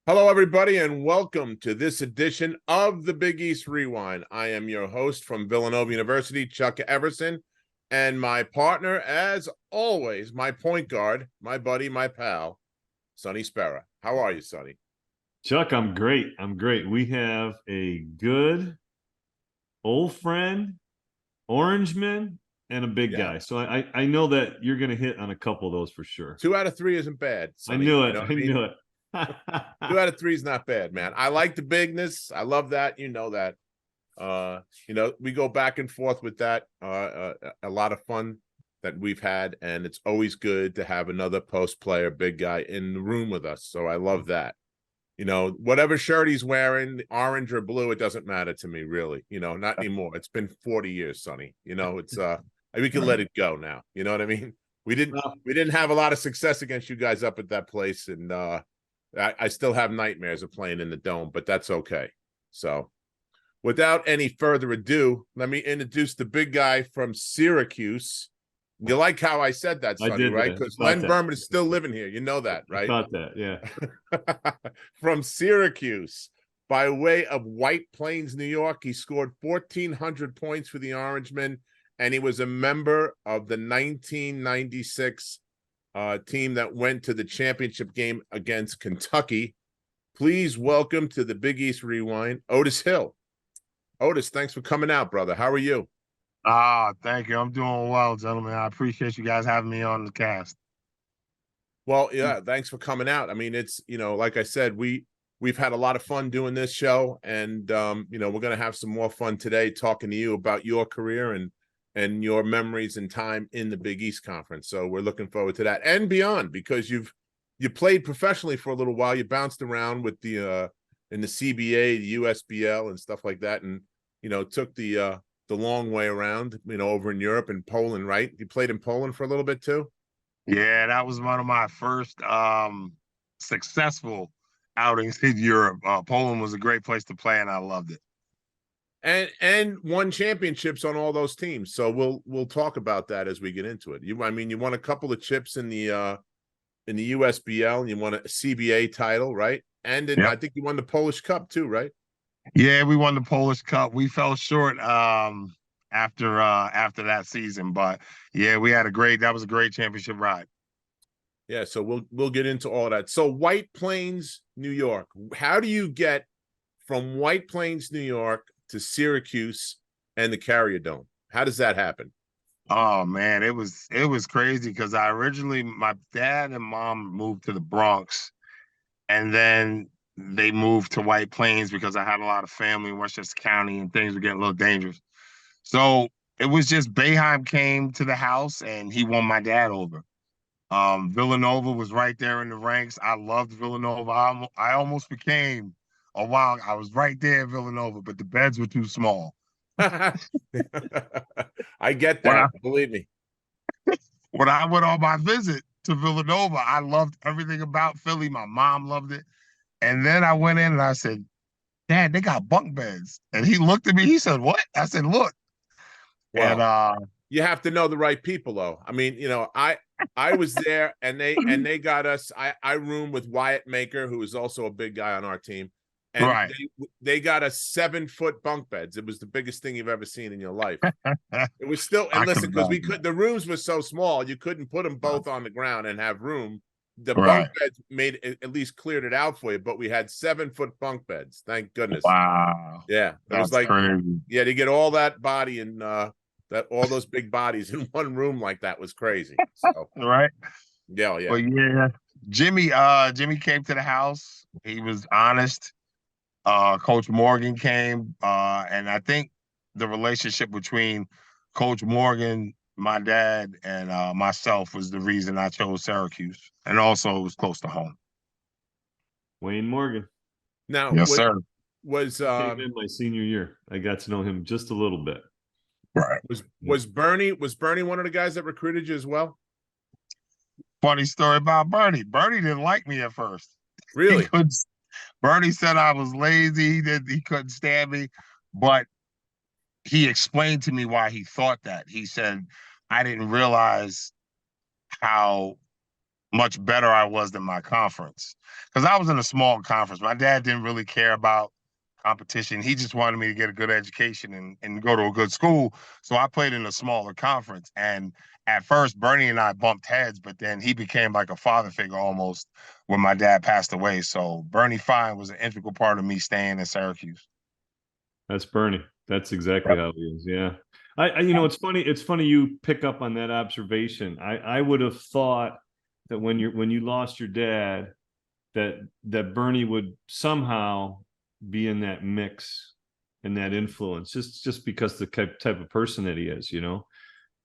Hello, everybody, and welcome to this edition of the Big East Rewind. I am your host from Villanova University, Chuck Everson, and my partner, as always, my point guard, my buddy, my pal, Sonny Spera. How are you, Sonny? Chuck, I'm great. We have a good old friend, Orangeman, and a big guy. So I know that you're going to hit on a couple of those for sure. 2 out of 3 isn't bad, Sonny. I knew it. You know I knew it. 2 out of 3 is not bad, man. I like the bigness. I love that. You know that. We go back and forth with that. A lot of fun that we've had, and it's always good to have another post player, big guy in the room with us. So I love that. Whatever shirt he's wearing, orange or blue, it doesn't matter to me, really. Not anymore. It's been 40 years, Sonny. It's we can let it go now. You know what I mean? We didn't have a lot of success against you guys up at that place, and I still have nightmares of playing in the Dome, but that's okay. So without any further ado, let me introduce the big guy from Syracuse. You like how I said that, Sonny, right? Because Len Berman is still living here. You know that, right? About that, yeah. From Syracuse, by way of White Plains, New York, he scored 1,400 points for the Orangemen, and he was a member of the 1996 team that went to the championship game against Kentucky. Please welcome to the Big East Rewind, Otis Hill. Otis, thanks for coming out, brother. How are you? Thank you. I'm doing well, gentlemen. I appreciate you guys having me on the cast. Well, yeah, thanks for coming out. I mean, it's, like I said, we've had a lot of fun doing this show, and we're going to have some more fun today talking to you about your career and your memories and time in the Big East Conference. So we're looking forward to that and beyond, because you played professionally for a little while. You bounced around with the in the CBA, the USBL, and stuff like that, and took the long way around, over in Europe and Poland, right? You played in Poland for a little bit too? Yeah, that was one of my first successful outings in Europe. Poland was a great place to play, and I loved it. And won championships on all those teams. So we'll talk about that as we get into it. You won a couple of chips in the USBL, and you won a CBA title, right? And Yep. I think you won the Polish Cup too, right? Yeah, we won the Polish Cup. We fell short after that season, but yeah, that was a great championship ride. Yeah, so we'll get into all that. So White Plains, New York. How do you get from White Plains, New York to Syracuse and the Carrier Dome? How does that happen? Oh man, it was crazy because my dad and mom moved to the Bronx, and then they moved to White Plains because I had a lot of family in Westchester County and things were getting a little dangerous. So it was just Boeheim came to the house and he won my dad over. Villanova was right there in the ranks. I loved Villanova. I almost became I was right there in Villanova, but the beds were too small. I get that. Believe me. When I went on my visit to Villanova, I loved everything about Philly. My mom loved it. And then I went in and I said, Dad, they got bunk beds. And he looked at me, he said, what? I said, look. Wow. And you have to know the right people, though. I mean, I was there, and they got us. I roomed with Wyatt Maker, who is also a big guy on our team. And right. they got us 7-foot bunk beds. It was the biggest thing you've ever seen in your life. It was still, and listen, because the rooms were so small, you couldn't put them both on the ground and have room. The bunk beds made at least cleared it out for you, but we had 7-foot bunk beds. Thank goodness. Wow. Yeah. It was like crazy. Yeah, to get all that body and all those big bodies in one room like that was crazy. So right. Yeah. Well, yeah. Jimmy came to the house. He was honest. Coach Morgan came, and I think the relationship between Coach Morgan, my dad, and myself was the reason I chose Syracuse, and also it was close to home. Wayne Morgan. Now, yes, sir. Came in my senior year. I got to know him just a little bit. Right. Was Bernie one of the guys that recruited you as well? Funny story about Bernie. Bernie didn't like me at first. Really? Bernie said I was lazy. He couldn't stand me, but he explained to me why he thought that. He said, I didn't realize how much better I was than my conference. Because I was in a small conference. My dad didn't really care about competition. He just wanted me to get a good education and go to a good school. So I played in a smaller conference. And at first, Bernie and I bumped heads, but then he became like a father figure almost when my dad passed away. So Bernie Fine was an integral part of me staying in Syracuse. That's Bernie. That's exactly how he is. Yeah. You know, it's funny. It's funny you pick up on that observation. I would have thought that when you lost your dad, that Bernie would somehow be in that mix and that influence, just because the type of person that he is, you know.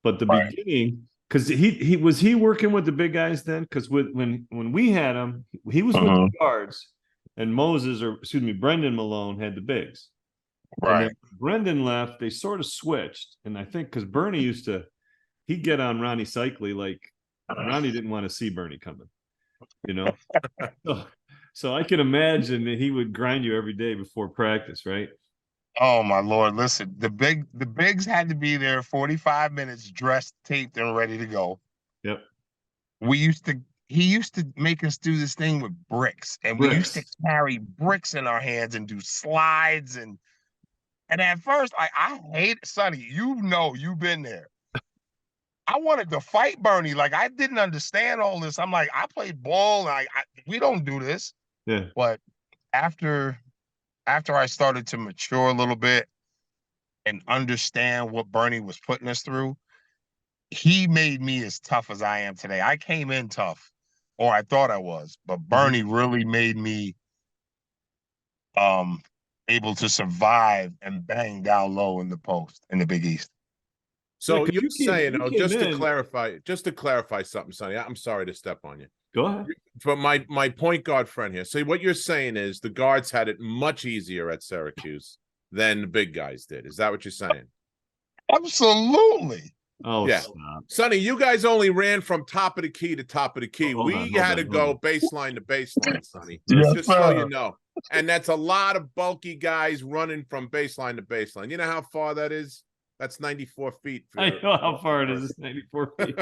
But the Right. beginning, because he was he working with the big guys then? Because when we had him, he was with the guards, and Brendan Malone had the bigs. And then Right. Brendan left, they sort of switched. And I think because Bernie he'd get on Ronnie Cycli, like Ronnie didn't want to see Bernie coming, you know? So I can imagine that he would grind you every day before practice, right? Oh my Lord. Listen, the bigs had to be there 45 minutes dressed, taped, and ready to go. Yep. He used to make us do this thing with bricks, and we used to carry bricks in our hands and do slides and at first, I hate Sonny. You know, you've been there. I wanted to fight Bernie. Like, I didn't understand all this. I'm like, I played ball. And we don't do this. Yeah. But after I started to mature a little bit and understand what Bernie was putting us through, he made me as tough as I am today. I came in tough, or I thought I was, but Bernie really made me able to survive and bang down low in the post in the Big East. So Yeah, you're saying, just to in. clarify something, Sonny, I'm sorry to step on you. Go ahead. But my point guard friend here. So what you're saying is the guards had it much easier at Syracuse than the big guys did. Is that what you're saying? Absolutely. Oh, yeah. Stop. Sonny, you guys only ran from top of the key to top of the key. We had to go baseline to baseline, Sonny. Yes, just so you know. And that's a lot of bulky guys running from baseline to baseline. You know how far that is? That's 94 feet. I know how far it is. It's 94 feet.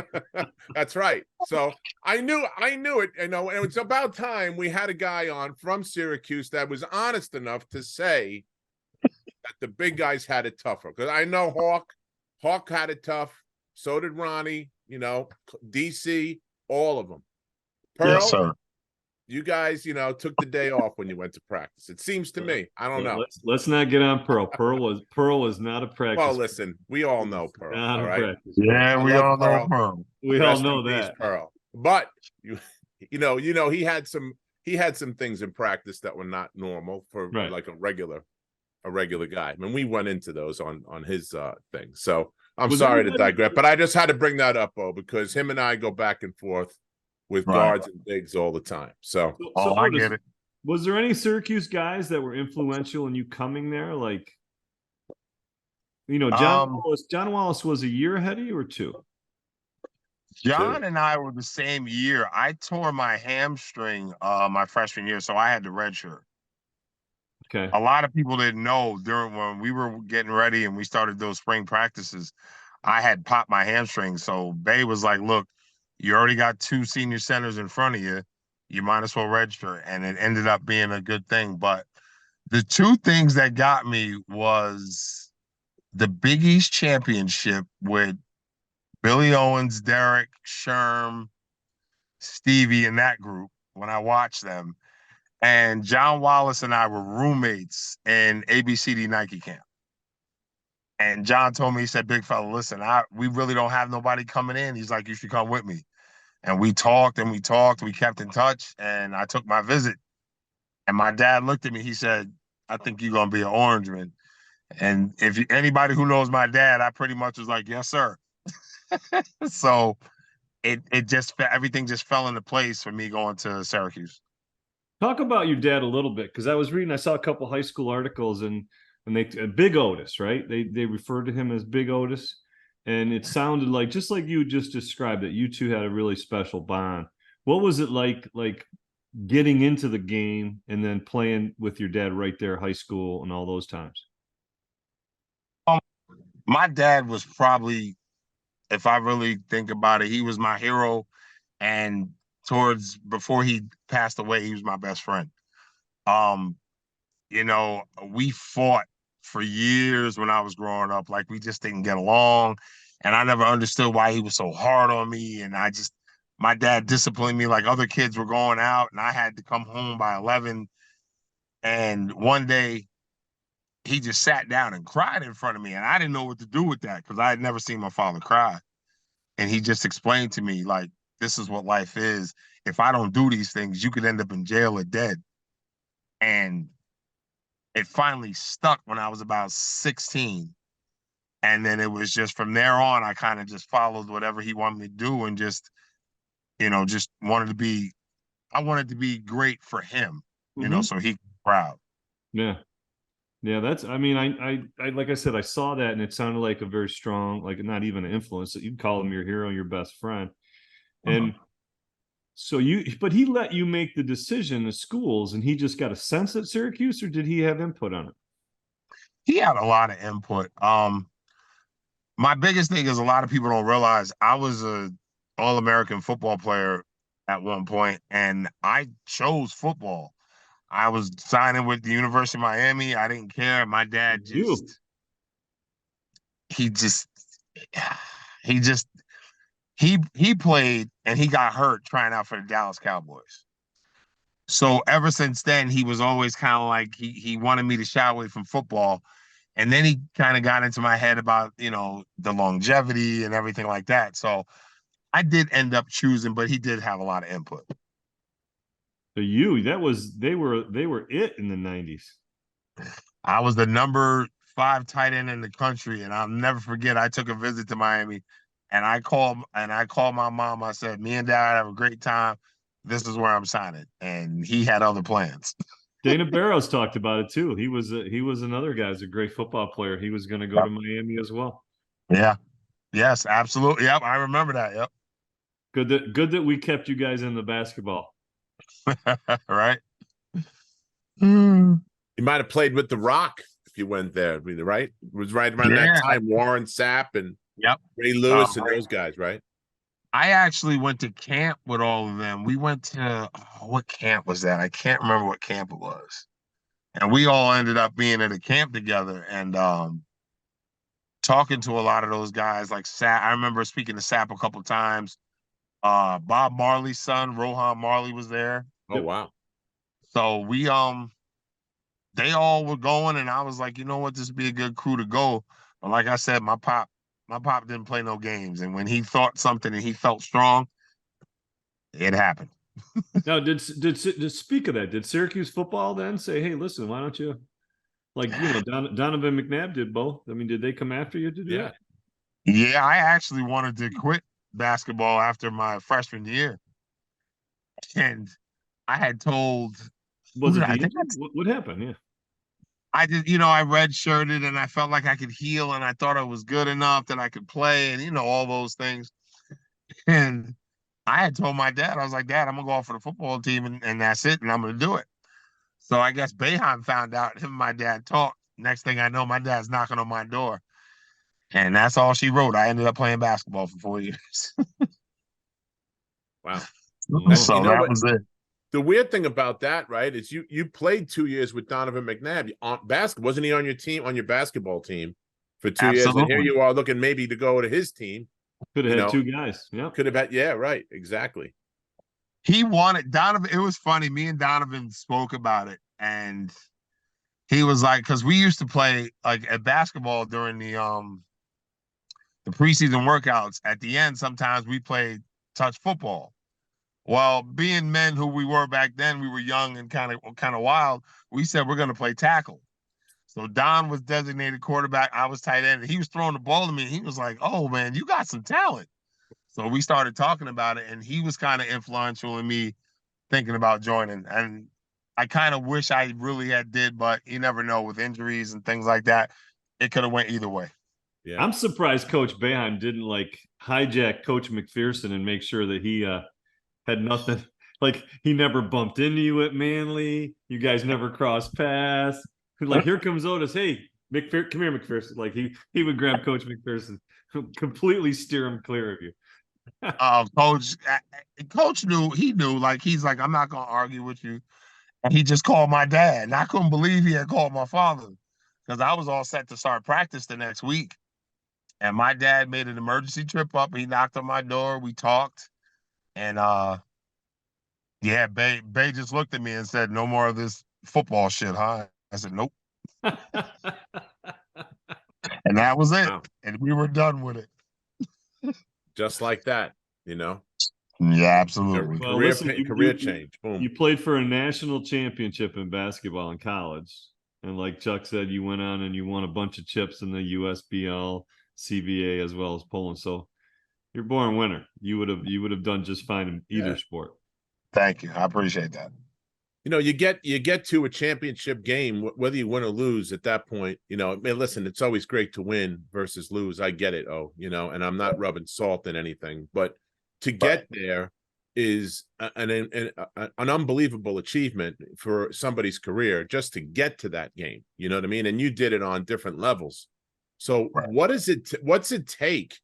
That's right. So I knew it. You know, and it's about time we had a guy on from Syracuse that was honest enough to say that the big guys had it tougher. Because I know Hawk had it tough. So did Ronnie. You know, DC, all of them. Pearl, yes, sir. You guys, took the day off when you went to practice. It seems to me. I don't know. Let's not get on Pearl. Pearl was not a practice. Well, listen, we all know Pearl. Not all right. Practice. Yeah, we all know Pearl. We all know that. Pearl. But you know, he had some things in practice that were not normal for like a regular guy. I mean, we went into those on his thing. So I'm sorry to digress, but I just had to bring that up, because him and I go back and forth with guards and bigs all the time. So I get it. Was there any Syracuse guys that were influential in you coming there? Like, John Wallace was a year ahead of you or two? John and I were the same year. I tore my hamstring my freshman year, so I had the redshirt. Okay. A lot of people didn't know when we were getting ready and we started those spring practices, I had popped my hamstring. So Bay was like, look, you already got 2 senior centers in front of you. You might as well redshirt. And it ended up being a good thing. But the 2 things that got me was the Big East championship with Billy Owens, Derek, Sherm, Stevie, and that group when I watched them. And John Wallace and I were roommates in ABCD Nike camp. And John told me, he said, big fella, listen, we really don't have nobody coming in. He's like, you should come with me. And we talked and we talked. We kept in touch. And I took my visit. And my dad looked at me. He said, I think you're going to be an Orangeman. And anybody who knows my dad, I pretty much was like, yes, sir. So everything just fell into place for me going to Syracuse. Talk about your dad a little bit, because I saw a couple high school articles and they Big Otis, right? They referred to him as Big Otis, and it sounded like, just like you just described it, you two had a really special bond. What was it like getting into the game and then playing with your dad right there, high school and all those times? My dad was probably, if I really think about it, he was my hero. And towards before he passed away, he was my best friend. Um, you know, we fought for years when I was growing up. Like we just didn't get along. And I never understood why he was so hard on me. And my dad disciplined me like other kids were going out, and I had to come home by 11. And one day he just sat down and cried in front of me. And I didn't know what to do with that because I had never seen my father cry. And he just explained to me, like, this is what life is. If I don't do these things, you could end up in jail or dead. And it finally stuck when I was about 16. And then it was just from there on, I kind of just followed whatever he wanted me to do and just, just I wanted to be great for him, so he could be proud. Yeah. Yeah, I mean, I like I said, I saw that and it sounded like a very strong, like not even an influence that you'd call him your hero, your best friend. And so but he let you make the decision, the schools, and he just got a sense at Syracuse, or did he have input on it? He had a lot of input. My biggest thing is a lot of people don't realize I was a All-American football player at one point, and I chose football. I was signing with the University of Miami. I didn't care. My dad he played and he got hurt trying out for the Dallas Cowboys. So ever since then, he was always kind of like he wanted me to shy away from football. And then he kind of got into my head about, the longevity and everything like that. So I did end up choosing, but he did have a lot of input. So they were it in the 90s. I was the number 5 tight end in the country, and I'll never forget. I took a visit to Miami, and I called my mom. I said, "Me and Dad have a great time. This is where I'm signing," and he had other plans. Dana Barrows talked about it too. He was another guy who's a great football player. He was going to go to Miami as well. Yeah. Yes, absolutely. Yep, I remember that. Yep. Good that we kept you guys in the basketball. Right. You might have played with The Rock if you went there, right? It was right around that time. Warren Sapp and Ray Lewis and those guys, right? I actually went to camp with all of them. We went to what camp was that? I can't remember what camp it was. And we all ended up being at a camp together and talking to a lot of those guys. Like Sapp, I remember speaking to Sapp a couple of times. Bob Marley's son, Rohan Marley, was there. Oh wow. So we they all were going, and I was like, you know what, this would be a good crew to go. But like I said, my pop didn't play no games, and when he thought something and he felt strong, it happened. Now, did speak of that? Did Syracuse football then say, "Hey, listen, why don't you?" Like Donovan McNabb did both. I mean, did they come after you to do that? Yeah, I actually wanted to quit basketball after my freshman year, and I had told. What happened? Yeah. I did, I redshirted and I felt like I could heal and I thought I was good enough that I could play and, all those things. And I had told my dad, I was like, Dad, I'm going to go off for the football team and that's it. And I'm going to do it. So I guess Boeheim found out, him and my dad talked. Next thing I know, my dad's knocking on my door. And that's all she wrote. I ended up playing basketball for 4 years. Wow. So that was it. The weird thing about that, right, is you played 2 years with Donovan McNabb on basketball. Wasn't he on your basketball team for 2 years? And here you are looking maybe to go to his team. Could have had 2 guys. Yeah. Could have had, yeah, right. Exactly. He wanted Donovan. It was funny. Me and Donovan spoke about it. And he was like, because we used to play like at basketball during the preseason workouts. At the end, sometimes we played touch football. Well, being men who we were back then, we were young and kind of wild. We said we're going to play tackle. So Don was designated quarterback. I was tight end. And he was throwing the ball to me. And he was like, "Oh man, you got some talent." So we started talking about it, and he was kind of influential in me thinking about joining. And I kind of wish I really did, but you never know with injuries and things like that. It could have went either way. Yeah. I'm surprised Coach Boeheim didn't hijack Coach McPherson and make sure that he had nothing, like he never bumped into you at Manly. You guys never crossed paths. Like, here comes Otis. Hey, come here, McPherson. Like he would grab Coach McPherson, completely steer him clear of you. Coach, coach knew, he knew, like, he's like, I'm not gonna argue with you. And he just called my dad. And I couldn't believe he had called my father because I was all set to start practice the next week. And my dad made an emergency trip up. He knocked on my door. We talked. And yeah, Bay just looked at me and said, "No more of this football shit, huh?" I said, "Nope." And that was it. Wow. And we were done with it. Just like that, you know. Yeah, absolutely. Well, listen, Career change. Boom. You played for a national championship in basketball in college. And like Chuck said, you went on and you won a bunch of chips in the USBL, CBA, as well as Poland. So you're a born winner. You would have done just fine in either sport. Thank you. I appreciate that. You know, you get to a championship game, whether you win or lose at that point, you know, I mean, listen, it's always great to win versus lose. I get it. Oh, you know, and I'm not rubbing salt in anything, but to get there is an unbelievable achievement for somebody's career just to get to that game. You know what I mean? And you did it on different levels. So what's it take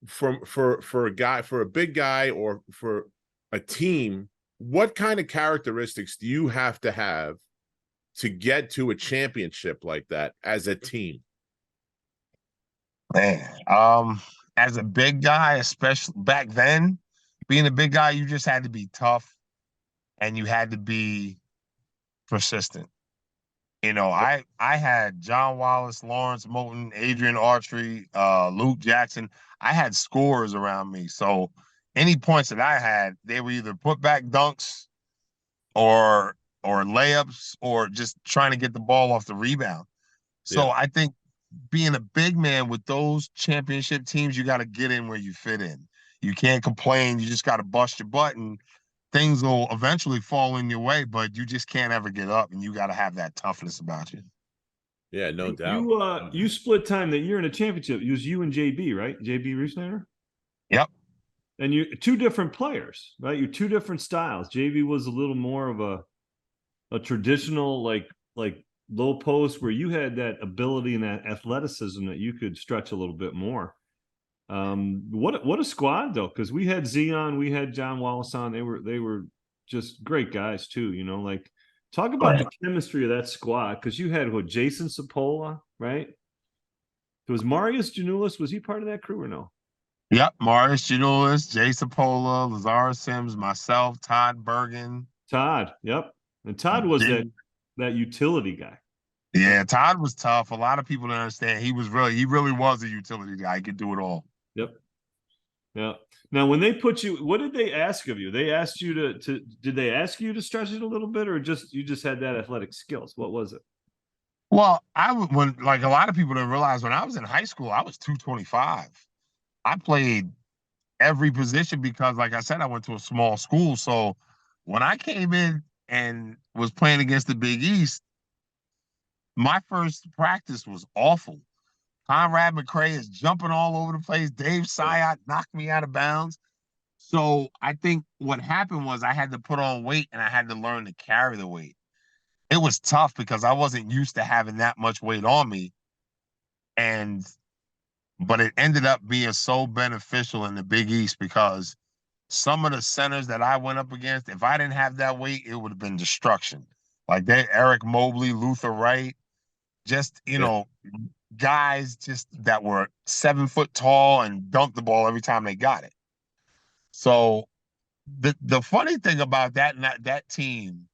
for a guy, for a big guy, or for a team? What kind of characteristics do you have to get to a championship like that as a team? Man, as a big guy, especially back then, being a big guy, you just had to be tough and you had to be persistent. You know, I had John Wallace, Lawrence Moulton, Adrian Autry, Luke Jackson. I had scores around me. So any points that I had, they were either put back dunks or layups or just trying to get the ball off the rebound. So I think being a big man with those championship teams, you got to get in where you fit in. You can't complain. You just got to bust your butt and things will eventually fall in your way, but you just can't ever get up and you got to have that toughness about you. Yeah, no doubt. You split time that year in a championship. It was you and JB, right? JB Reesnyder? Yep. And you two different players, right? You're two different styles. JB was a little more of a traditional like low post where you had that ability and that athleticism that you could stretch a little bit more. What a squad though, because we had Zion, we had John Wallace on. They were just great guys too. You know, like talk about the chemistry of that squad because you had Jason Sapola, right? There was Marius Janulis. Was he part of that crew or no? Yep. Marius Janulis, Jay Sapola, Lazar Sims, myself, Todd Bergen. Todd, yep. And Todd was that utility guy. Yeah, Todd was tough. A lot of people don't understand. He really was a utility guy. He could do it all. Yep. Yeah. Now, when they put you, what did they ask of you? They asked you did they ask you to stretch it a little bit, or you just had that athletic skills? What was it? Well, when like a lot of people don't realize when I was in high school, I was 225. I played every position because, like I said, I went to a small school. So when I came in and was playing against the Big East, my first practice was awful. Conrad McCray is jumping all over the place. Dave Syotte knocked me out of bounds. So I think what happened was I had to put on weight and I had to learn to carry the weight. It was tough because I wasn't used to having that much weight on me. But it ended up being so beneficial in the Big East because some of the centers that I went up against, if I didn't have that weight, it would have been destruction. Like Eric Mobley, Luther Wright, just, guys just that were 7 foot tall and dunked the ball every time they got it. So the funny thing about that team,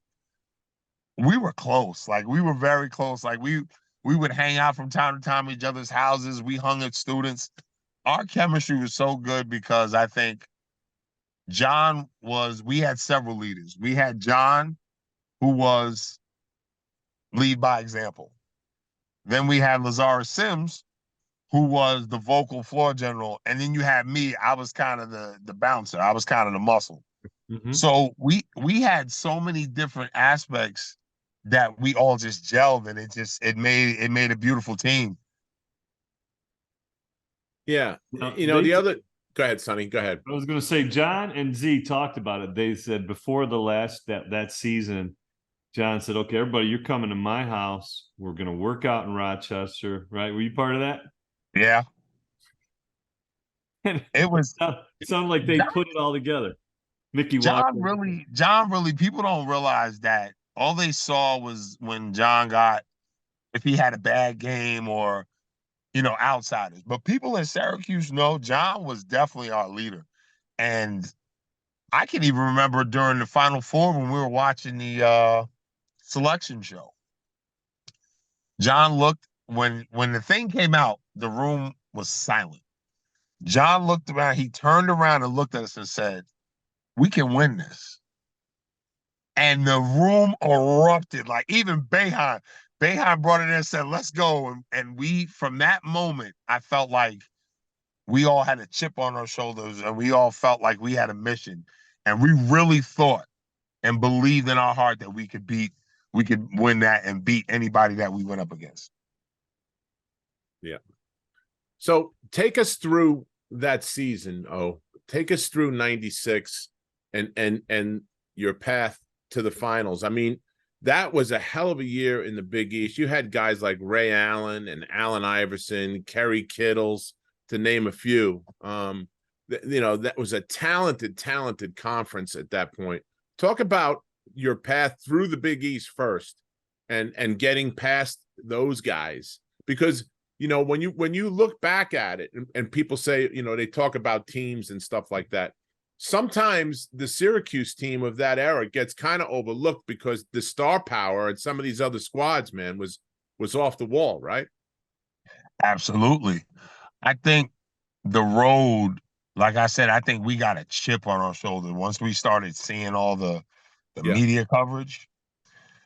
we were close. Like we were very close. Like we would hang out from time to time at each other's houses. We hung at students. Our chemistry was so good because I think we had several leaders. We had John, who was lead by example. Then we had Lazar Sims, who was the vocal floor general. And then you had me. I was kind of the bouncer. I was kind of the muscle. Mm-hmm. So we had so many different aspects that we all just gelled, and it made a beautiful team. Yeah. Go ahead, Sonny. Go ahead. I was going to say John and Z talked about it. They said before the last that season, John said, "Okay, everybody, you're coming to my house. We're going to work out in Rochester." Right? Were you part of that? Yeah. And It was it sounded like they put it all together. Mickey John Walker. John really, people don't realize that all they saw was when John got, if he had a bad game or, outsiders. But people in Syracuse know John was definitely our leader. And I can even remember during the Final Four when we were watching the selection show. John looked, when the thing came out, the room was silent. John looked around, he turned around and looked at us and said, "We can win this." And the room erupted. Like even Behan brought it in and said, "Let's go." And we, from that moment, I felt like we all had a chip on our shoulders and we all felt like we had a mission. And we really thought and believed in our heart that we could win that and beat anybody that we went up against. Yeah. So take us through that season. Take us through 96 and your path to the finals. I mean, that was a hell of a year in the Big East. You had guys like Ray Allen and Allen Iverson, Kerry Kittles, to name a few. That was a talented conference at that point. Talk about your path through the Big East first and getting past those guys, because when you look back at it and people say, they talk about teams and stuff like that, sometimes the Syracuse team of that era gets kind of overlooked because the star power and some of these other squads, man, was off the wall, right? Absolutely. I think the road, like I said, I think we got a chip on our shoulder once we started seeing all the media coverage,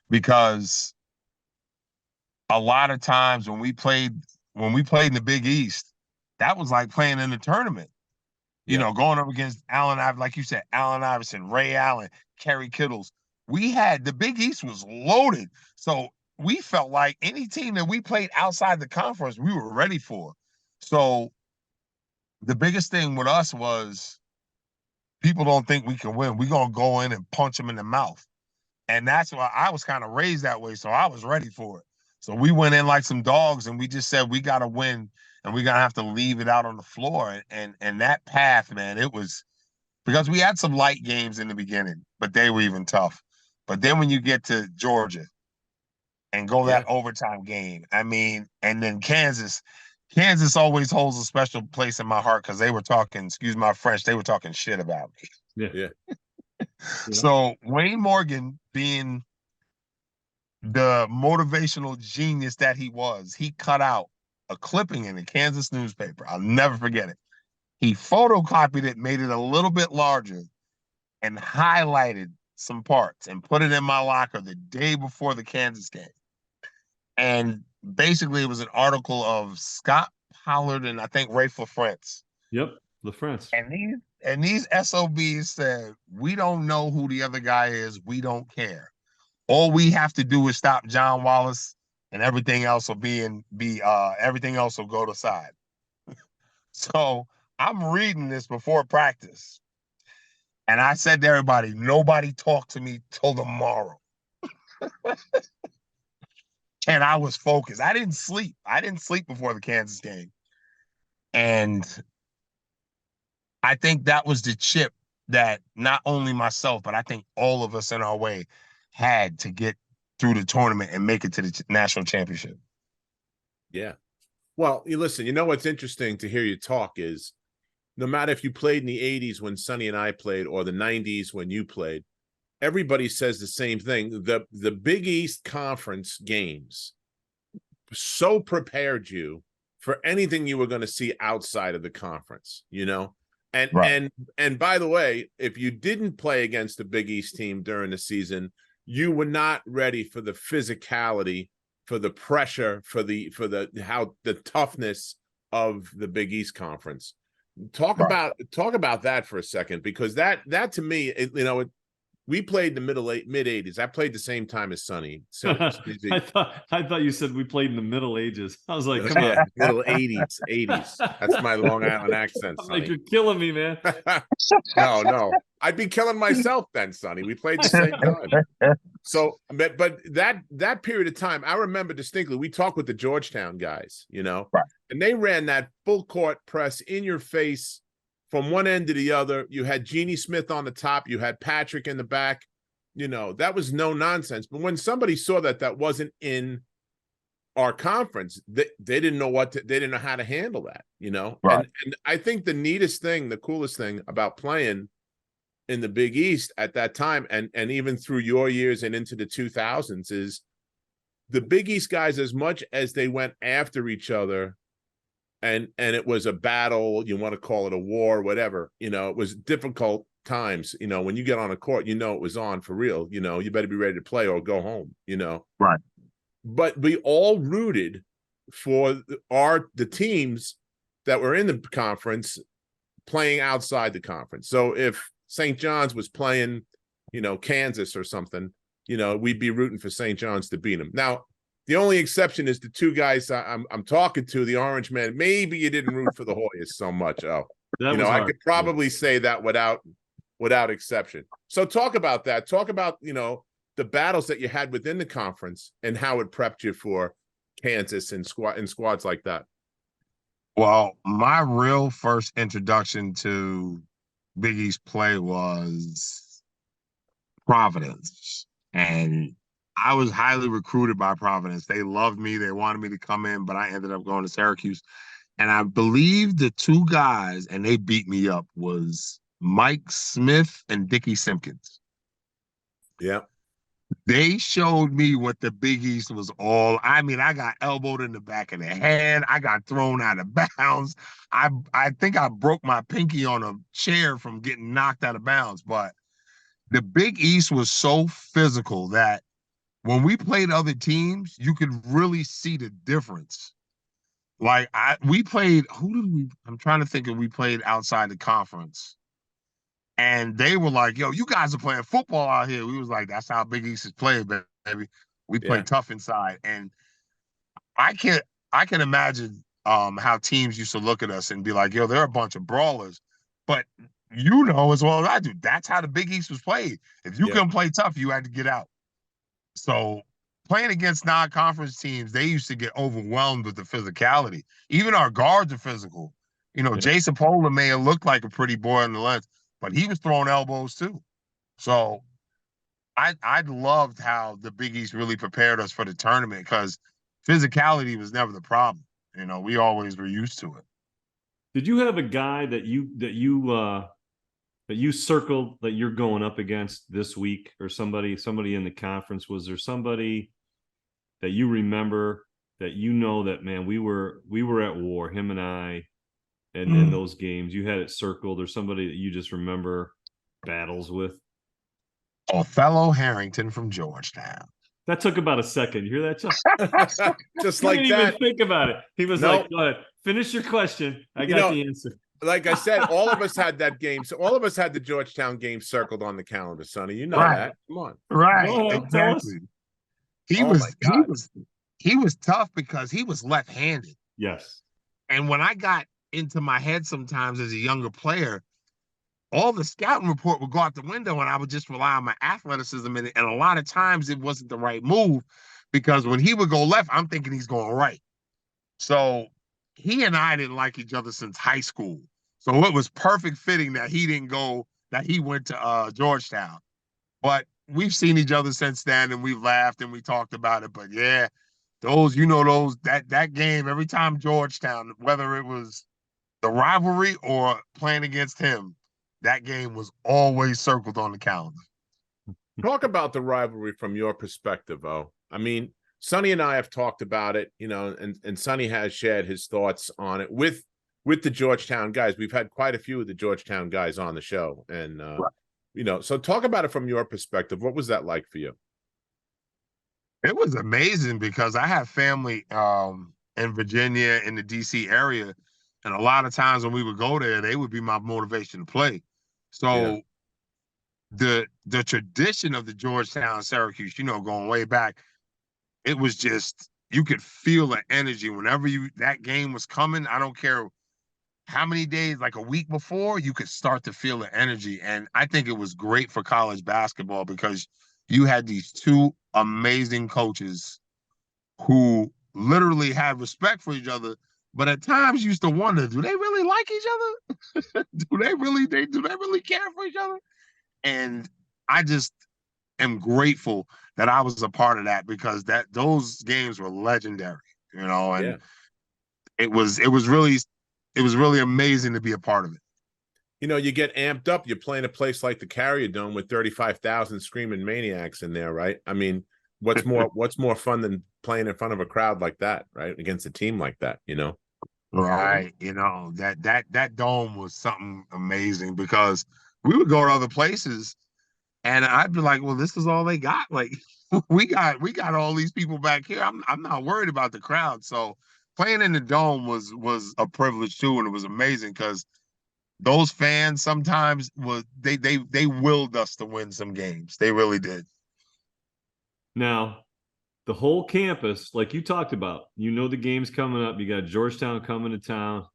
because a lot of times when we played in the Big East, that was like playing in the tournament. Going up against like you said, Allen Iverson, Ray Allen, Kerry Kittles. The Big East was loaded. So we felt like any team that we played outside the conference, we were ready for. So the biggest thing with us was people don't think we can win. We're going to go in and punch them in the mouth. And that's why I was kind of raised that way. So I was ready for it. So we went in like some dogs and we just said, we got to win and we're going to have to leave it out on the floor. And that path, man, it was, because we had some light games in the beginning, but they were even tough. But then when you get to Georgia and go that overtime game, I mean, and then Kansas always holds a special place in my heart because they were talking, excuse my French, they were talking shit about me. Yeah. So Wayne Morgan, being the motivational genius that he was, he cut out a clipping in a Kansas newspaper. I'll never forget it. He photocopied it, made it a little bit larger, and highlighted some parts and put it in my locker the day before the Kansas game. And basically it was an article of Scott Pollard and I think Rafe LaFrance. Yep, LaFrance. And these SOBs said, "We don't know who the other guy is. We don't care. All we have to do is stop John Wallace, and everything else will everything else will go to side." So I'm reading this before practice, and I said to everybody, "Nobody talk to me till tomorrow." And I was focused. I didn't sleep. Before the Kansas game, and I think that was the chip that not only myself, but I think all of us in our way had to get through the tournament and make it to the national championship. Yeah. Well, listen, what's interesting to hear you talk is no matter if you played in the 80s when Sonny and I played or the 90s when you played, everybody says the same thing. The Big East Conference games so prepared you for anything you were going to see outside of the conference, And Right. and by the way, if you didn't play against a Big East team during the season, you were not ready for the physicality, for the pressure, for the toughness of the Big East Conference. Talk about that for a second, because that to me, we played in the mid 80s. I played the same time as Sonny. So I thought you said we played in the Middle Ages. I was like, come on. Middle 80s. That's my Long Island accent, I'm Sonny. like, you're killing me, man. No. I'd be killing myself then, Sonny. We played the same time. So, but that period of time, I remember distinctly, we talked with the Georgetown guys, Right. and they ran that full court press in your face from one end to the other. You had Jeannie Smith on the top. You had Patrick in the back. That was no nonsense. But when somebody saw that wasn't in our conference, they didn't know they didn't know how to handle that, Right. And I think the neatest thing, the coolest thing about playing in the Big East at that time, and even through your years and into the 2000s, is the Big East guys, as much as they went after each other, and it was a battle, you want to call it a war, whatever, it was difficult times, when you get on a court, it was on for real, you better be ready to play or go home, Right. But we all rooted for the teams that were in the conference playing outside the conference. So if St. John's was playing, Kansas or something, we'd be rooting for St. John's to beat them. Now, the only exception is the two guys I'm talking to, the Orange Man. Maybe you didn't root for the Hoyas so much. Oh, I could probably say that without exception. So talk about that. Talk about, the battles that you had within the conference and how it prepped you for Kansas and squads like that. Well, my real first introduction to Big East play was Providence. And I was highly recruited by Providence. They loved me. They wanted me to come in, but I ended up going to Syracuse. And I believe the two guys, and they beat me up, was Mike Smith and Dickie Simpkins. Yeah. They showed me what the Big East was all. I mean, I got elbowed in the back of the head. I got thrown out of bounds. I think I broke my pinky on a chair from getting knocked out of bounds. But the Big East was so physical that when we played other teams, you could really see the difference. Like we played, I'm trying to think if we played outside the conference. And they were like, yo, you guys are playing football out here. We was like, that's how Big East is played, baby. We play tough inside. And I can imagine how teams used to look at us and be like, yo, they're a bunch of brawlers. But you know as well as I do, that's how the Big East was played. If you couldn't play tough, you had to get out. So playing against non-conference teams, they used to get overwhelmed with the physicality. Even our guards are physical. Jason Pola may have looked like a pretty boy on the lens, but he was throwing elbows too. So I loved how the Big East really prepared us for the tournament because physicality was never the problem. We always were used to it. Did you have a guy that you circled that you're going up against this week, or somebody in the conference? Was there somebody that you remember that that, man, we were at war, him and I, and in those games you had it circled, or somebody that you just remember battles with? Othello Harrington from Georgetown. That took about a second. You hear that, Chuck? Just like didn't that. even think about it. He was like, go ahead, finish your question. I got the answer. Like I said, all of us had that game. So all of us had the Georgetown game circled on the calendar, Sonny. You know that. Come on. Right. Exactly. He was tough because he was left-handed. Yes. And when I got into my head sometimes as a younger player, all the scouting report would go out the window and I would just rely on my athleticism. And a lot of times it wasn't the right move because when he would go left, I'm thinking he's going right. So he and I didn't like each other since high school. So it was perfect fitting that he went to Georgetown. But we've seen each other since then and we've laughed and we talked about it. But yeah, that game, every time Georgetown, whether it was the rivalry or playing against him, that game was always circled on the calendar. Talk about the rivalry from your perspective, though. I mean, Sonny and I have talked about it, and Sonny has shared his thoughts on it with the Georgetown guys. We've had quite a few of the Georgetown guys on the show. And, so talk about it from your perspective. What was that like for you? It was amazing because I have family in Virginia, in the DC area. And a lot of times when we would go there, they would be my motivation to play. So the tradition of the Georgetown Syracuse, going way back, it was just, you could feel the energy whenever that game was coming. I don't care how many days, like a week before, you could start to feel the energy. And I think it was great for college basketball because you had these two amazing coaches who literally had respect for each other, But at times you used to wonder, do they really like each other? Do they really care for each other? And I just am grateful that I was a part of that, because those games were legendary, and Yeah. it was really amazing to be a part of it. You get amped up. You're playing a place like the Carrier Dome with 35,000 screaming maniacs in there, right? I mean, what's more fun than playing in front of a crowd like that, right? Against a team like that, Right. That dome was something amazing, because we would go to other places and I'd be like, well, this is all they got. Like we got all these people back here. I'm not worried about the crowd. So playing in the dome was a privilege too, and it was amazing because those fans sometimes they willed us to win some games. They really did. Now, the whole campus, like you talked about, the game's coming up. You got Georgetown coming to town.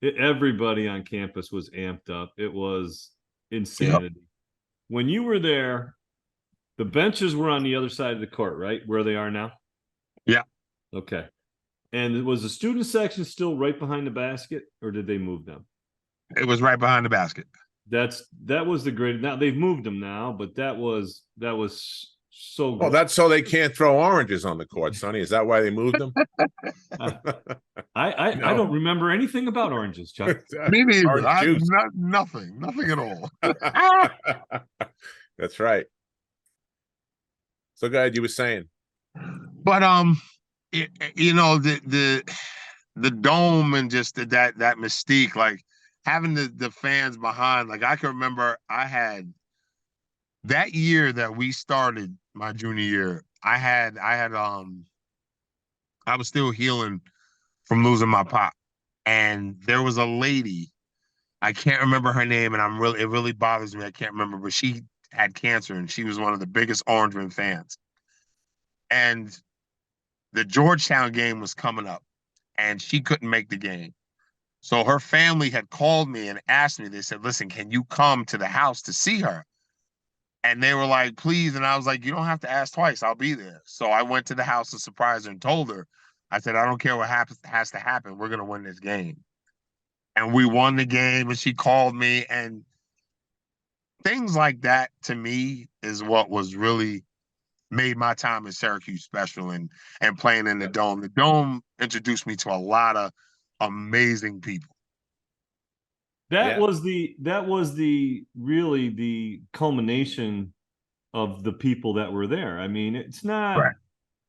Everybody on campus was amped up. It was insanity. Yep. When you were there, the benches were on the other side of the court, right? Where they are now? Yeah. Okay. And was the student section still right behind the basket, or did they move them? It was right behind the basket. That was the great. Now they've moved them now, but that was so good. Oh, that's so they can't throw oranges on the court, Sonny. Is that why they moved them? I don't remember anything about oranges, Chuck. Me neither. Nothing at all. That's right. So, guys, you were saying, but the dome and just that mystique, like having the fans behind. Like I can remember, I had that year that we started my junior year. I was still healing from losing my pop, and there was a lady, I can't remember her name, and it really bothers me. I can't remember, but she had cancer, and she was one of the biggest Orangeman fans. And the Georgetown game was coming up, and she couldn't make the game. So her family had called me and asked me. They said, "Listen, can you come to the house to see her?" And they were like, "Please." And I was like, "You don't have to ask twice. I'll be there." So I went to the house to surprise her and told her, I said, "I don't care what has to happen. We're going to win this game." And we won the game, and she called me, and things like that to me is what was really made my time in Syracuse special, and playing in the dome. The dome introduced me to a lot of amazing people. That was really the culmination of the people that were there. I mean, it's not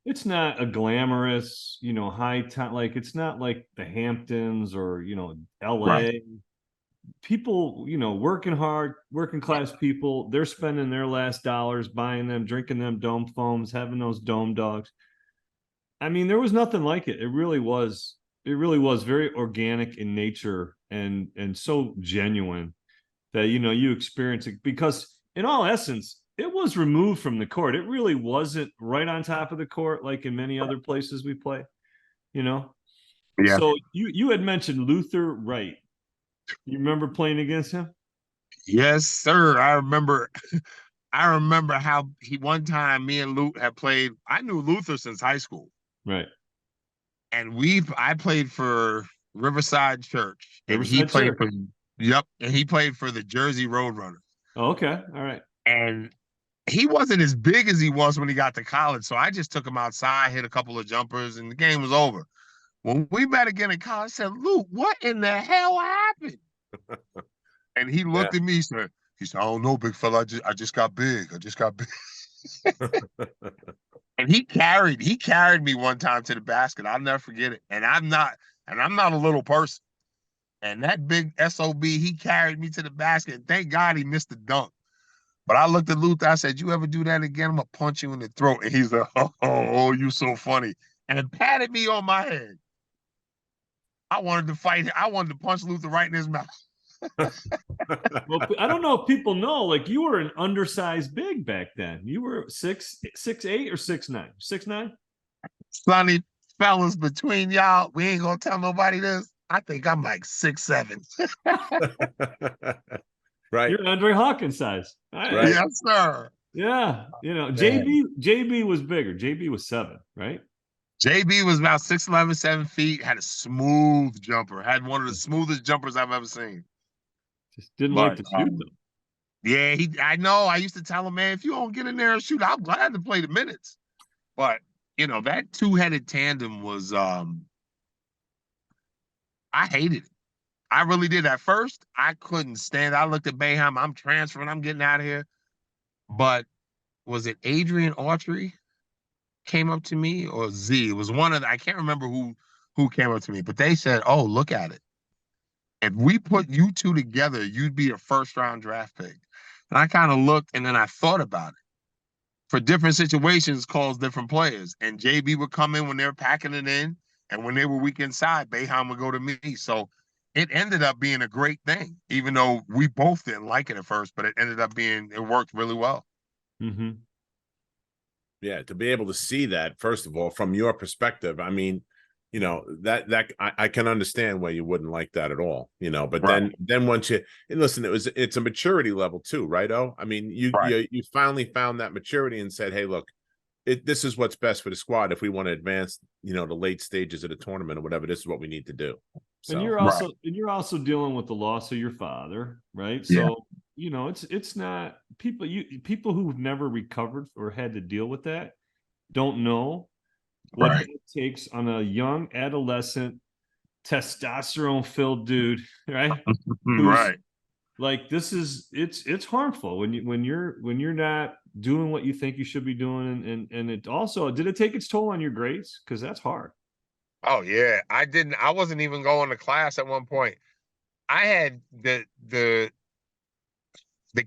a glamorous, high time, like it's not like the Hamptons or LA. Right. People, working hard, working class people, they're spending their last dollars buying them, drinking them dome foams, having those dome dogs. I mean, there was nothing like it. It really was very organic in nature and so genuine that you experience it, because in all essence it was removed from the court. It really wasn't right on top of the court like in many other places we play. Yeah. So you had mentioned Luther Wright. You remember playing against him? Yes, sir. I remember how one time me and Luke had played. I knew Luther since high school. Right. And I played for Riverside Church. And he played for the Jersey Roadrunners. Oh, okay. All right. And he wasn't as big as he was when he got to college. So I just took him outside, hit a couple of jumpers, and the game was over. When we met again in college, I said, "Luke, what in the hell happened?" And he looked at me, he said, "I don't know, big fella. I just got big. I just got big." And he carried me one time to the basket. I'll never forget it. And I'm not a little person. And that big SOB, he carried me to the basket. And thank God he missed the dunk. But I looked at Luther, I said, "You ever do that again, I'm gonna punch you in the throat." And he's like, oh, you so funny. And patted me on my head. I wanted to fight. I wanted to punch Luther right in his mouth. Well, I don't know if people know, like you were an undersized big back then. You were 6'8" or 6'9"? 6'9"? Sonny, fellas, between y'all, we ain't gonna tell nobody this. I think I'm like 6'7". Right. You're Andre Hawkins size. Right. Yes, sir. Yeah. JB was bigger. JB was 7, right? JB was about 6'11", 7 feet, had a smooth jumper, had one of the smoothest jumpers I've ever seen. Just didn't like But to shoot though. yeah, I know. I used to tell him, man, if you don't get in there and shoot, I'm glad to play the minutes. But that two-headed tandem was I hated it. I really did. At first, I couldn't stand it. I looked at Boeheim, I'm transferring, I'm getting out of here. But was it Adrian Autry came up to me, or Z? It was one of I can't remember who came up to me, but they said, "Oh, look at it. If we put you two together, you'd be a first-round draft pick." And I kind of looked, and then I thought about it. For different situations, calls different players. And JB would come in when they were packing it in, and when they were weak inside, Boeheim would go to me. So it ended up being a great thing, even though we both didn't like it at first, but it worked really well. Mm-hmm. Yeah, to be able to see that, first of all, from your perspective, I mean, that I can understand why you wouldn't like that at all, but Right. then once and listen, it's a maturity level too, right? I mean, you finally found that maturity and said, hey, look, this is what's best for the squad. If we want to advance, the late stages of the tournament or whatever, this is what we need to do. So, and you're also dealing with the loss of your father, right? Yeah. So, it's not people who've never recovered or had to deal with that don't know what Right. it takes on a young adolescent testosterone filled dude, right? Who's Right. like, it's harmful when you're not doing what you think you should be doing. And it also, did it take its toll on your grades? Because that's hard. Oh yeah. I wasn't even going to class at one point. I had the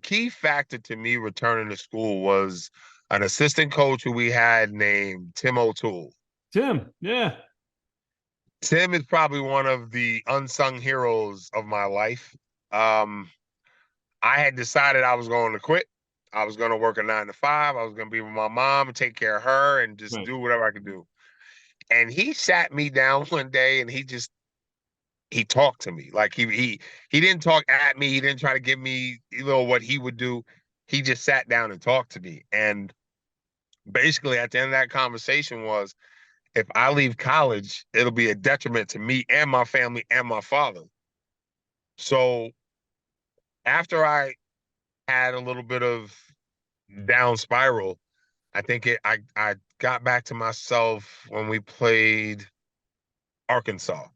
key factor to me returning to school was an assistant coach who we had named Tim O'Toole. Tim, yeah. Tim is probably one of the unsung heroes of my life. Um, I had decided I was going to quit. I was going to work a 9 to 5. I was going to be with my mom and take care of her and just Right. do whatever I could do. And he sat me down one day and he talked to me. Like he didn't talk at me. He didn't try to give me what he would do. He just sat down and talked to me. And basically at the end of that conversation was, if I leave college, it'll be a detriment to me and my family and my father. So after I had a little bit of down spiral, I think I got back to myself when we played Arkansas.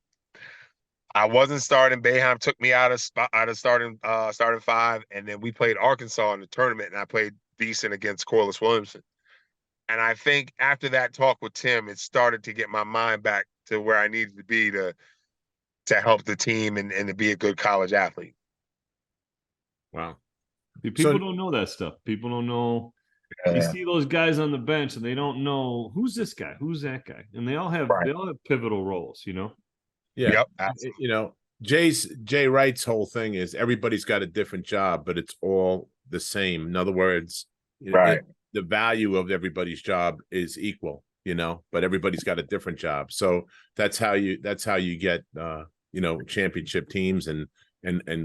I wasn't starting. Boeheim took me out of starting five, and then we played Arkansas in the tournament, and I played decent against Corliss Williamson. And I think after that talk with Tim, it started to get my mind back to where I needed to be to help the team and to be a good college athlete. wow. People don't know that stuff. People don't know. You see those guys on the bench and they don't know who's this guy, who's that guy, and they all have pivotal roles. Yeah. Yep. Jay Wright's whole thing is everybody's got a different job, but it's all the same. In other words, the value of everybody's job is equal, but everybody's got a different job. So that's how you get championship teams and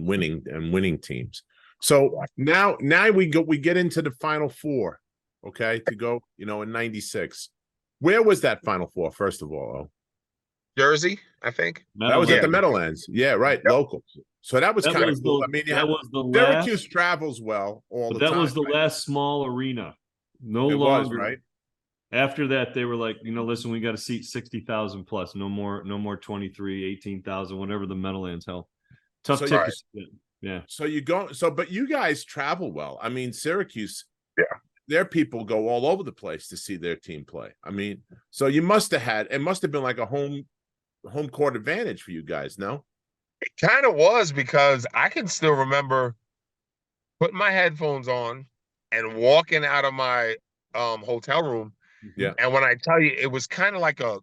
winning teams. So now we get into the Final Four, okay, to go, in 96. Where was that Final Four, first of all? Jersey, I think. That was at the Meadowlands. Yeah, right. Yep. Local. So that was kind of cool. I mean, Syracuse travels well all the time. That was the last small arena. No longer. Right? After that, they were like, listen, we got to seat 60,000 plus. No more 23, 18,000, whatever the Meadowlands held. Tough tickets. Yeah. But you guys travel well. I mean, Syracuse, their people go all over the place to see their team play. I mean, so it must have been like a home court advantage for you guys, no? It kind of was, because I can still remember putting my headphones on and walking out of my hotel room. Yeah. And when I tell you, it was kind of like a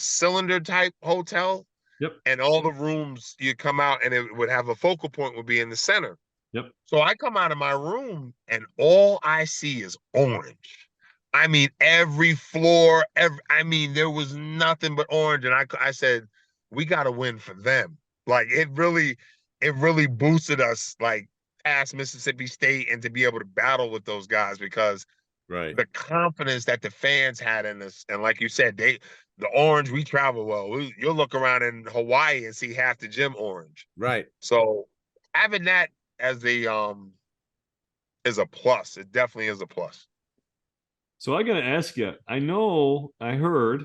cylinder type hotel. Yep. And all the rooms, you come out and it would have a focal point would be in the center. Yep. So I come out of my room and all I see is orange. I mean, every floor, there was nothing but orange. And I said, we got to win for them. Like it really boosted us like past Mississippi State and to be able to battle with those guys, because Right. the confidence that the fans had in us. And like you said, the orange, we travel well. You'll look around in Hawaii and see half the gym orange. Right. So having that as is a plus. It definitely is a plus. So I got to ask you. I heard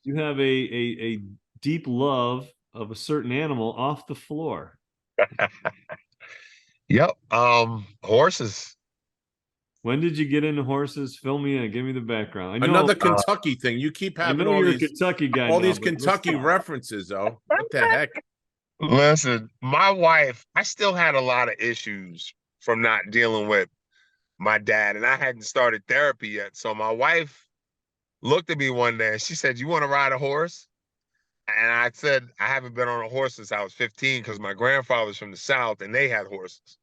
you have a deep love of a certain animal off the floor. Yep. Horses. When did you get into horses? Fill me in. Give me the background. I know Another Kentucky thing. You keep I having know all you're these a Kentucky guy. all now, these but Kentucky references, though. What the heck? Listen, my wife, I still had a lot of issues from not dealing with my dad, and I hadn't started therapy yet. So my wife looked at me one day and she said, "You want to ride a horse?" And I said, "I haven't been on a horse since I was 15 because my grandfather's from the South and they had horses."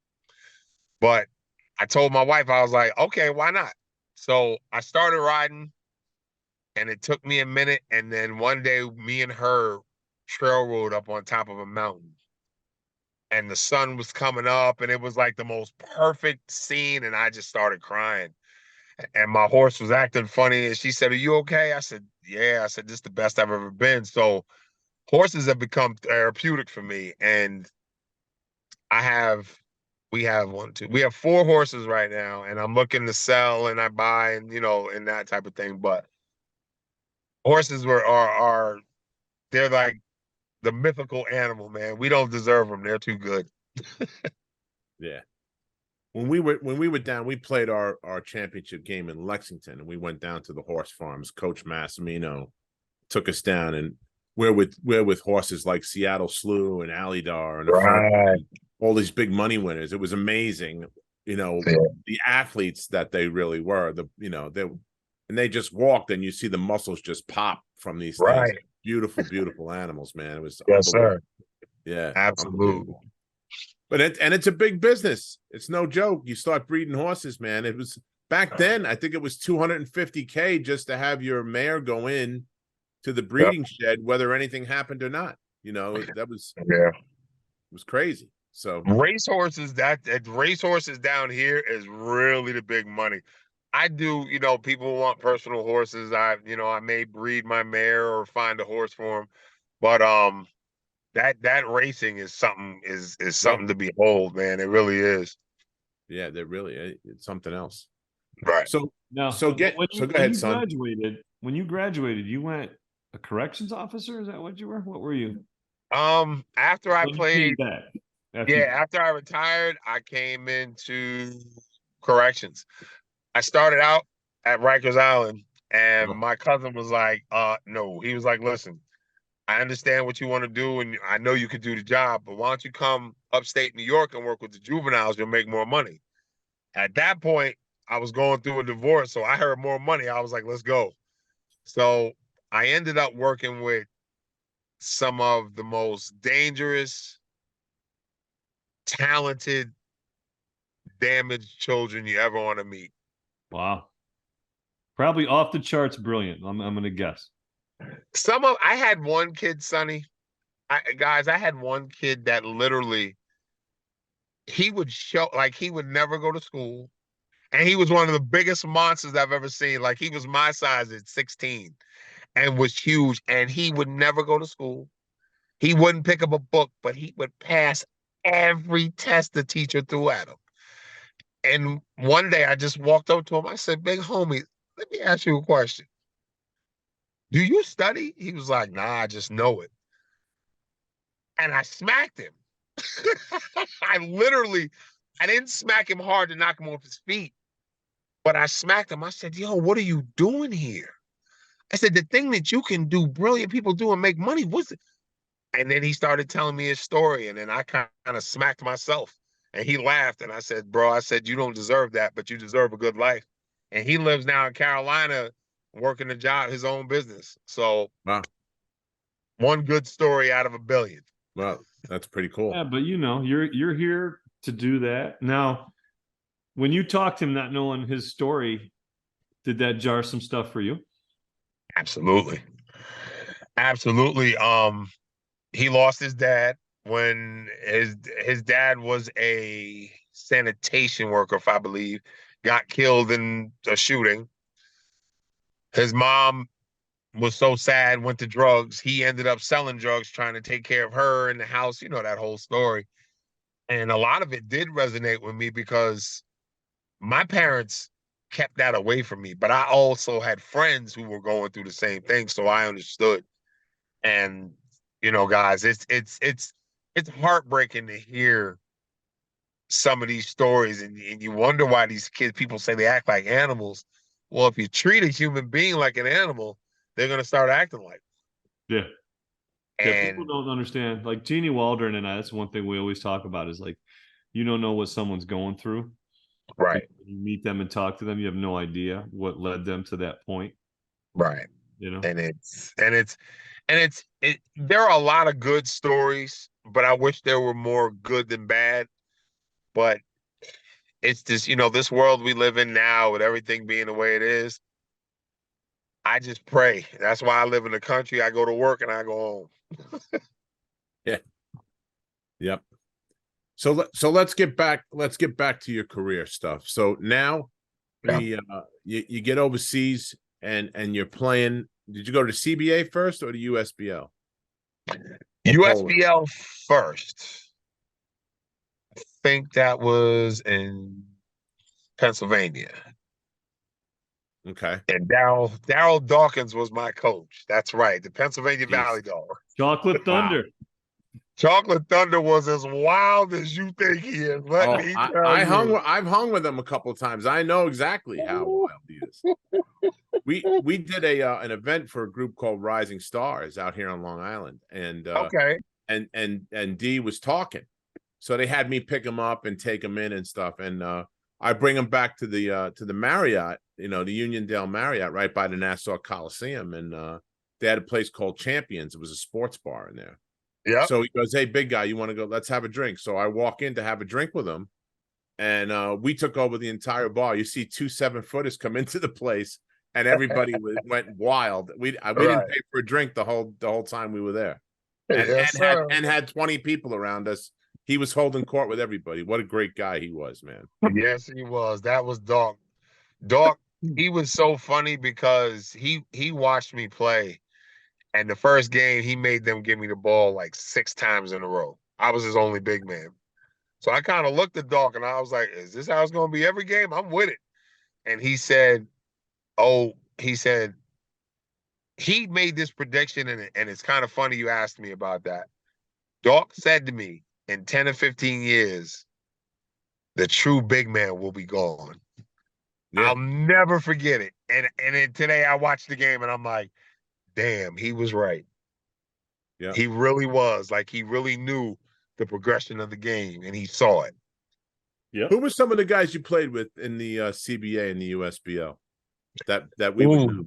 But I told my wife, I was like, "Okay, why not?" So I started riding, and it took me a minute. And then one day, me and her trail rode up on top of a mountain, and the sun was coming up, and it was like the most perfect scene. And I just started crying. And my horse was acting funny. And she said, "Are you okay?" I said, "Yeah." I said, "This is the best I've ever been." So horses have become therapeutic for me. And I have, we have we have 4 horses right now. And I'm looking to sell and I buy and, and that type of thing. But horses are they're like the mythical animal, man. We don't deserve them. They're too good. Yeah. When we were down, we played our championship game in Lexington, and we went down to the horse farms. Coach Massimino took us down, and we're with horses like Seattle Slew and Alydar and Right. all these big money winners. It was amazing, Yeah. the athletes that they really were. They just walked, and you see the muscles just pop from these things. Right. Beautiful, beautiful animals, man. It was Yes, unbelievable. sir. Yeah, Absolutely. unbelievable. But it's a big business. It's no joke. You start breeding horses, man. It was back then, I think it was $250K just to have your mare go in to the breeding shed, whether anything happened or not. That was Yeah. it was crazy. So Racehorses, that racehorses down here is really the big money. I do, people want personal horses. I may breed my mare or find a horse for them, but that racing is something to behold, man. It really is. yeah, they're really it's something else. Right. So Now, so go ahead, son. When you graduated, you went a corrections officer. Is that what you were? What were you? After I When you came played, back, after I retired, I came into corrections. I started out at Rikers Island, and my cousin was like, no. He was like, "Listen, I understand what you want to do, and I know you could do the job, but why don't you come upstate New York and work with the juveniles? You'll make more money." At that point, I was going through a divorce, so I heard more money. I was like, "Let's go." So I ended up working with some of the most dangerous, talented, damaged children you ever want to meet. wow, probably off the charts, brilliant. I'm going to guess. I had one kid, Sonny. I had one kid that literally he would he would never go to school. And he was one of the biggest monsters I've ever seen. Like he was my size at 16 and was huge. And he would never go to school. He wouldn't pick up a book, but he would pass every test the teacher threw at him. And one day I just walked up to him. I said, "Big homie, let me ask you a question. Do you study?" He was like, "Nah, I just know it." And I smacked him. I didn't smack him hard to knock him off his feet, but I smacked him. I said, "Yo, what are you doing here?" I said, "The thing that you can do, brilliant people do and make money, what's it?" And then he started telling me his story, and then I kind of smacked myself. And he laughed, and I said, "Bro," I said, "you don't deserve that, but you deserve a good life." And he lives now in Carolina, working a job, his own business. So Wow. one good story out of a billion. Well, that's pretty cool. Yeah, but you're here to do that. Now, when you talked to him, not knowing his story, did that jar some stuff for you? Absolutely. Absolutely. He lost his dad when his dad was a sanitation worker, if I believe. got killed in a shooting. His mom was so sad, went to drugs. He ended up selling drugs, trying to take care of her in the house. You know that whole story. And a lot of it did resonate with me because my parents kept that away from me, but I also had friends who were going through the same thing, so I understood. And guys, it's heartbreaking to hear some of these stories, and you wonder why these kids, people say they act like animals. Well, if you treat a human being like an animal, they're gonna start acting like. Yeah. Yeah, people And don't understand. Like Jeannie Waldron and I, that's one thing we always talk about is like, you don't know what someone's going through. right, You meet them and talk to them, you have no idea what led them to that point. right. You know? There are a lot of good stories, but I wish there were more good than bad. But it's just, this world we live in now with everything being the way it is. I just pray. That's why I live in the country. I go to work and I go home. Yeah. Yep. So let's get back to your career stuff. So now you get overseas and you're playing. Did you go to CBA first or the USBL? USBL first. I think that was in Pennsylvania. Okay. And Daryl Dawkins was my coach. That's right. The Pennsylvania Valley Dog. Chocolate Thunder. Wow. Chocolate Thunder was as wild as you think he is. Let me tell you. I've hung with him a couple of times. I know exactly how wild he is. We did an event for a group called Rising Stars out here on Long Island, and okay. And D was talking, so they had me pick him up and take him in and stuff, and I bring him back to the Marriott, the Uniondale Marriott right by the Nassau Coliseum, and they had a place called Champions. It was a sports bar in there. Yeah. So he goes, "Hey, big guy, you want to go? Let's have a drink." So I walk in to have a drink with him, and we took over the entire bar. You see 2 7-footers come into the place, and everybody went wild. We didn't pay for a drink the whole time we were there, and had 20 people around us. He was holding court with everybody. What a great guy he was, man. Yes, he was. That was Doc. Doc, he was so funny because he watched me play. And the first game, he made them give me the ball like 6 times in a row. I was his only big man. So I kind of looked at Doc and I was like, is this how it's going to be every game? I'm with it. And he said, he made this prediction, and it's kind of funny you asked me about that. Doc said to me, in 10 or 15 years, the true big man will be gone. Yeah. I'll never forget it. And then today I watched the game and I'm like, damn, he was right. Yeah. He really was. Like, he really knew the progression of the game and he saw it. Yeah. Who were some of the guys you played with in the CBA and the USBL that we would know?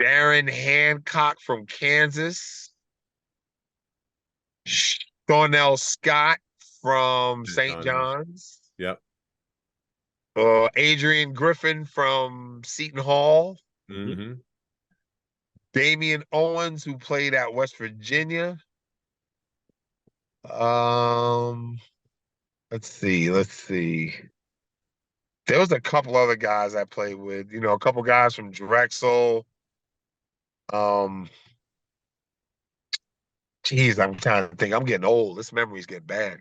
Darren Hancock from Kansas. Darnell Scott from St. John's. Yep. Adrian Griffin from Seton Hall. Mm-hmm. Damian Owens, who played at West Virginia. Let's see. There was a couple other guys I played with. A couple guys from Drexel. Geez, I'm trying to think. I'm getting old. This memory's getting bad.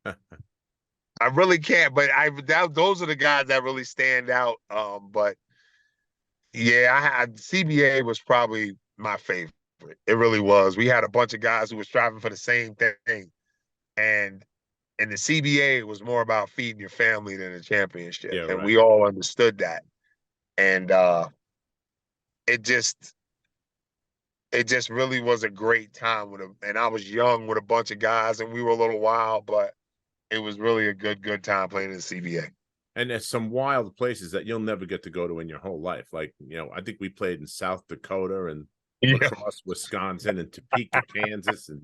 I really can't, but those are the guys that really stand out. But yeah, CBA was probably my favorite. It really was. We had a bunch of guys who were striving for the same thing, and in the CBA, it was more about feeding your family than a championship, and we all understood that. And it just really was a great time with them. And I was young with a bunch of guys, and we were a little wild, but it was really a good time playing in the CBA. And there's some wild places that you'll never get to go to in your whole life. Like, I think we played in South Dakota and La Crosse, Wisconsin, and Topeka, Kansas. And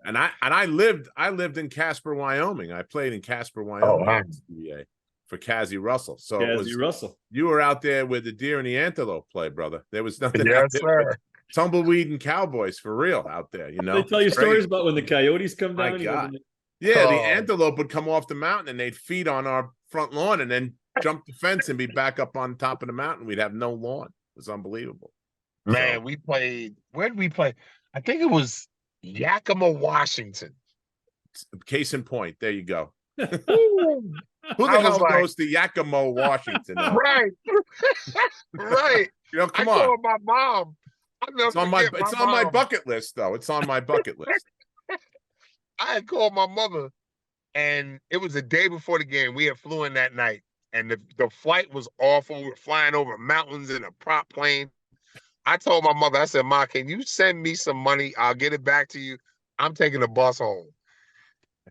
And I lived in Casper, Wyoming. I played in Casper, Wyoming for Cassie Russell. So Russell. You were out there where the deer and the antelope play, brother. There was nothing out there. Tumbleweed and cowboys for real out there, They tell you stories about when the coyotes come down. My God. Yeah, the antelope would come off the mountain and they'd feed on our front lawn and then jump the fence and be back up on top of the mountain. We'd have no lawn. It was unbelievable. Man, So, we played. Where did we play? I think it was Yakima, Washington. case in point, there you go. Woo! Who the I was hell like- goes to Yakima, Washington? Right, right. You know, I come on. called my mom. I never It's on my forget it's on my mom. bucket list, though. It's on my bucket list. I had called my mother, and it was the day before the game. We had flew in that night, and the flight was awful. We were flying over mountains in a prop plane. I told my mother, I said, Ma, can you send me some money? I'll get it back to you. I'm taking the bus home.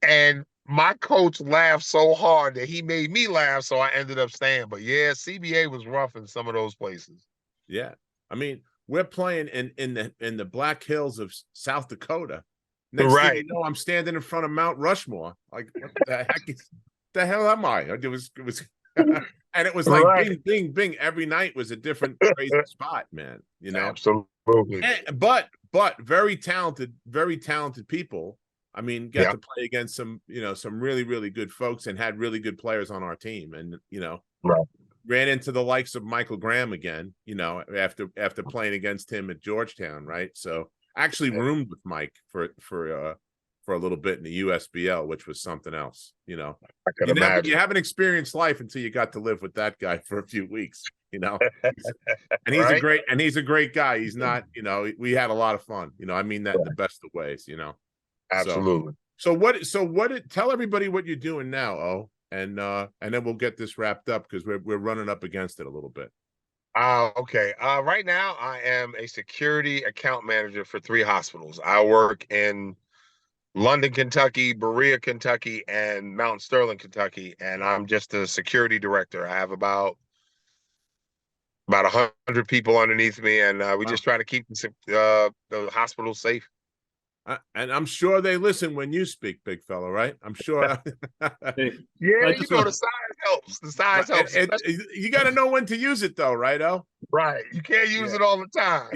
And my coach laughed so hard that he made me laugh, so I ended up staying. But yeah, CBA was rough in some of those places. Yeah, I mean, we're playing in the Black Hills of South Dakota. Next thing Right. you know, I'm standing in front of Mount Rushmore. Like, what the heck the hell am I? It was and it was like Right. bing, bing, bing. Every night was a different crazy spot, man. You know, Absolutely. but very talented people. I mean, got to play against some really, really good folks and had really good players on our team. And, Right. ran into the likes of Michael Graham again, after playing against him at Georgetown. Right. So I actually roomed with Mike for a little bit in the USBL, which was something else. I can imagine. You haven't experienced life until you got to live with that guy for a few weeks, and he's Right? a great guy. He's not, we had a lot of fun, I mean that in the best of ways, Absolutely. Tell everybody what you're doing now, and then we'll get this wrapped up because we're running up against it a little bit. Okay. Right now I am a security account manager for 3 hospitals. I work in London, Kentucky, Berea, Kentucky, and Mount Sterling, Kentucky, and I'm just a security director. I have about 100 people underneath me, and we just try to keep the hospital safe. And I'm sure they listen when you speak, big fella, right? I'm sure. Hey, Yeah, I just the want- size helps. The size helps. You got to know when to use it, though, right, Right. You can't use it all the time.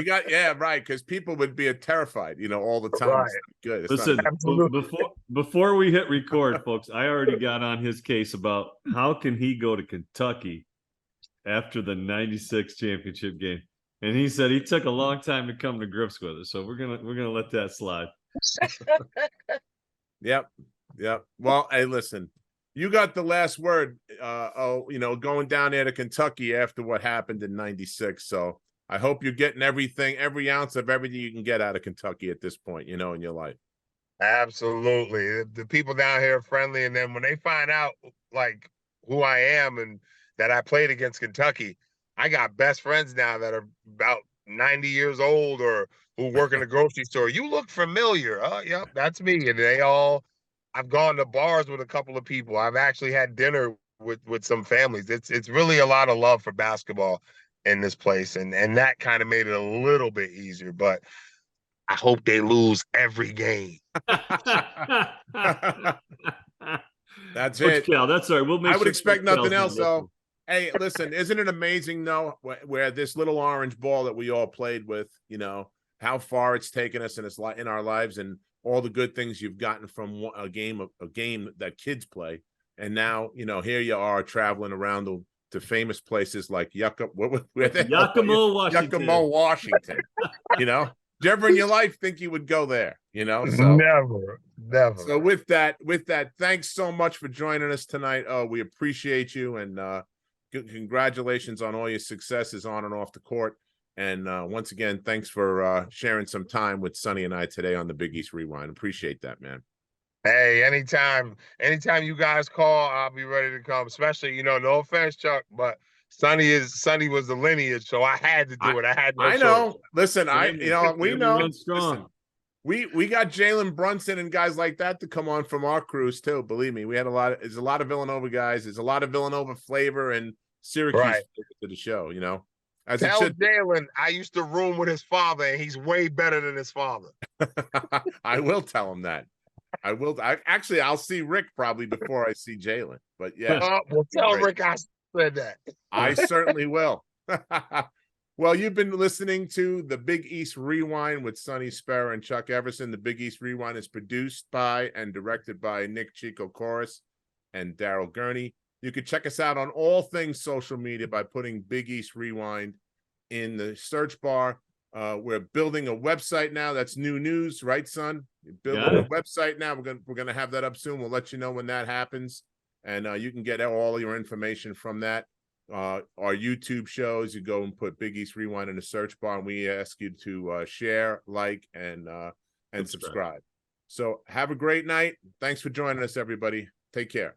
Right, because people would be terrified, all the time. Right. It's not good. It's Listen, not Absolutely. before we hit record, folks, I already got on his case about how can he go to Kentucky after the '96 championship game, and he said he took a long time to come to grips with it. So we're gonna let that slide. Yep. Well, hey, listen, you got the last word. Going down there to Kentucky after what happened in '96. So I hope you're getting every ounce of everything you can get out of Kentucky at this point, in your life. Absolutely. The people down here are friendly, and then when they find out like who I am and that I played against Kentucky, I got best friends now that are about 90 years old or who work in a grocery store. You look familiar. Oh, yep, that's me. And I've gone to bars with a couple of people. I've actually had dinner with some families. It's really a lot of love for basketball in this place, and that kind of made it a little bit easier. But I hope they lose every game. That's Coach it. Cal, that's all right. We'll make I would sure expect Coach nothing Cal's else, gonna though. Hey, listen, isn't it amazing, though, where this little orange ball that we all played with, how far it's taken us in our lives and all the good things you've gotten from a game that kids play. And now, here you are traveling around to famous places like Yakima, Yakima, Washington. Did you ever in your life think you would go there? So Never. So with that, thanks so much for joining us tonight. We appreciate you, and congratulations on all your successes on and off the court. And once again, thanks for sharing some time with Sonny and I today on the Big East Rewind. Appreciate that, man. Hey, anytime you guys call, I'll be ready to come. Especially, no offense, Chuck, but Sonny was the lineage, so I had to do it. I had no I know. choice. Listen, we know. run strong. Listen, we got Jalen Brunson and guys like that to come on from our crews too. Believe me, we had there's a lot of Villanova guys. There's a lot of Villanova flavor and Syracuse Right. flavor to the show. As Tell it should. Jalen I used to room with his father, and he's way better than his father. I will tell him that. I'll see Rick probably before I see Jalen. But yeah, Well, tell great. Rick I said that. I certainly will. Well, you've been listening to the Big East Rewind with Sonny Sparrow and Chuck Everson. The Big East Rewind is produced by and directed by Nick Chico Chorus and Daryl Gurney. You can check us out on all things social media by putting Big East Rewind in the search bar. We're building a website now. That's new news, right, son? Building a website now. We're gonna have that up soon. We'll let you know when that happens, and you can get all your information from that. Our YouTube shows, you go and put Big East Rewind in the search bar, and we ask you to share, like, and subscribe. So have a great night. Thanks for joining us, everybody. Take care.